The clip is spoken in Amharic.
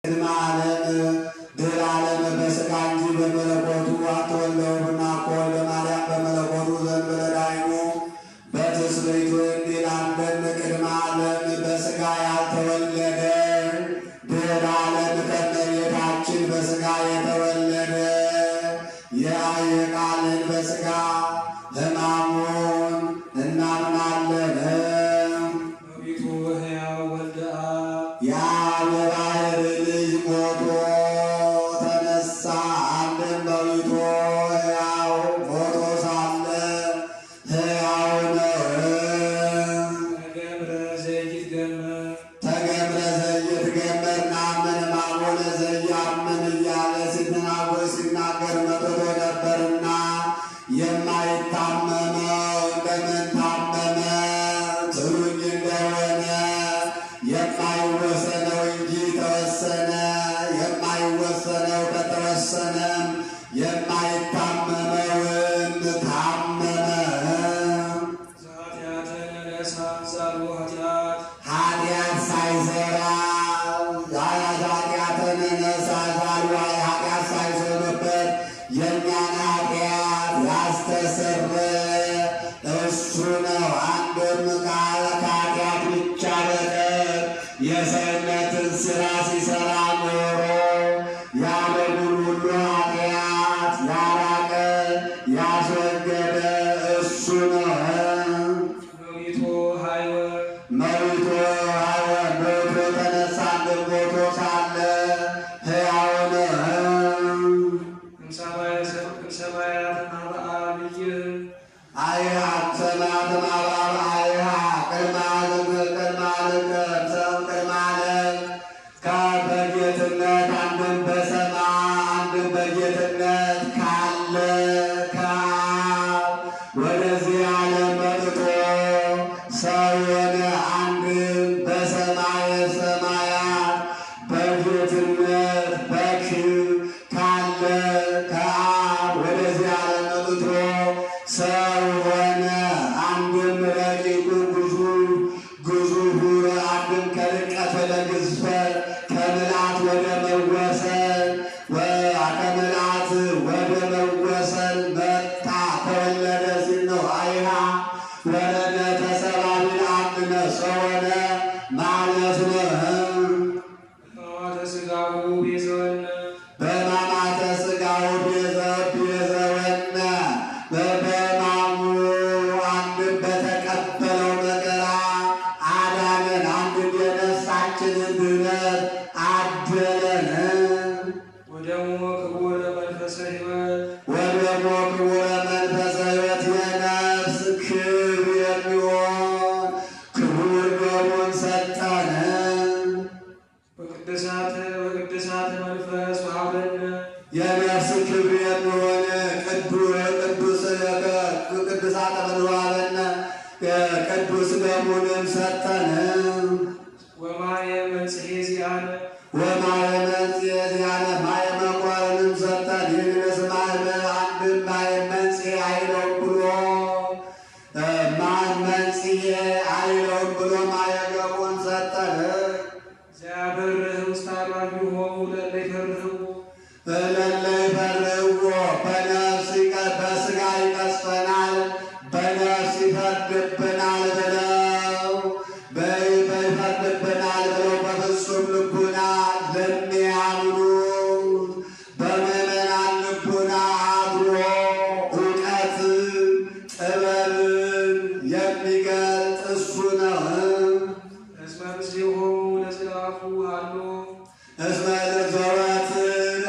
ዓለም ድኅረ ዓለም በሥጋ እንጂ በመለኮቱ አልተወለዱምና ከወልደ ማርያም በመለኮቱ ዘእንበለ ዳይሙ በትስብእቱ እንዲል አንድም ቅድመ ዓለም በሥጋ ያልተወለደ ድኅረ ዓለም ከእመቤታችን በሥጋ የተወለደ የቃልን በሥጋ ሕማሙን እናምናለን። በቤቱ ሕያው ወልደ አብ የአብ የባሕርይ ልጅ ሞቶ ተነሳ። አንድም በቤቱ ሕያው ሞቶ ሳለ ሕያው ነው። ተገብረ ዘይትገመር ተገብረ ዘይትገመር ናምን ማሞነ ዘያምን እያለ ሲናገር መጥቶ ነበርና የማይታመመው እንደምን ታመመ ትሉኝ እንደሆነ የማይወሰነው እንጂ ተወሰነ፣ የማይወሰነው ከተወሰነም የማይታመመውን ታመመ። ኃጢአትን ነሳ ዛልዎ ኃጢአት ኃጢአት ሳይሰራ ኃጢአትን ነሳ ዛልዋ ኃጢአት ሳይሰሩበት የእኛን ኃጢአት ያስተሰረየ እሱ ነው። አንድም ከኃጢአት ብቻ በቀር የሰውነትን ሥራ ሲሰራ ኖሮ የዓለሙን ሁሉ ኃጢአት ያራቀ ያስወገደ እሱ ነው። በቤቱ ኃይወር መሪቶ ሞቶ ተነሳ። አንድም ሞቶ ሳለ ሕያው ነው። እምሰማያትና በአብይ አይሃት ሰማያትን አባብ አይሃ ቅድመ ዓለም በጌትነት አንድም በሰማይ አንድም በጌትነት ካለ ከአብ ወደዚህ ዓለም መጥቶ ሰው ሆነ። አንድም በሰማየ ሰማያት በጌትነት በክብር ካለ ከአብ ወደዚህ ዓለም መጥቶ ሰው ሆነ። አንድም ረቂቁ ግዙፉ አንድም ከርቀት ወደ ግዝፈት ከምልአት ወደ መወሰን ከምልአት ወደ መወሰን መጣ ተወለደ ሲል ነው። አይሃ ወረደ ተሰብአ ቢልአምነ ሰው ሆነ ማለት ነው። ሕማማተ ሥጋሁ ቤዘወነ በሕማማተ ሥጋው ቤዘወነ በሕማሙ አንድም በተቀበለው መከራ አዳነን። አንድም የነፍሳችንን ድነት አደለን። ወደሙ ክቡር መንፈሰ ሕይወት ወደሞ ክቡረ መንፈሰ ሕይወት የነፍስ ክብር የሚሆን ክቡር ደሙን ሰጠን። በቅድሳት መንፈስ ወሀበነ የነፍስ ክብር የሚሆን ቅዱሳተ መንዋበነ ቅዱስ ደሙንም ሰጠን። ወማየ መንጽሔ ዚአነ ወማየ መንጽሔ ዚአነ ማየ መቋርንም ሰጠን። ይህንስ አንድም ማየ መንጽሔ አይለውም ብሎ መንጽሔ አይለውም ብሎ ማየ ገቡን ሰጠን። ዘያበርህ ውስተ አርማዲሆሙ ለእለ ይፈርህዎ ለእለ ይፈርህዎ በሥጋ ይቀስፈናል በነፍስ ይፈርድብናል ብለው በፍጹም ልቡና ለሚያምኑት በምዕመናን ልቡና አድሮ እውቀት ጥበብን የሚገልጥ እሱ ነው። እስመ ምስሌሆሙ ለዘለዓፉ ሀሎ እስመ ዘወትር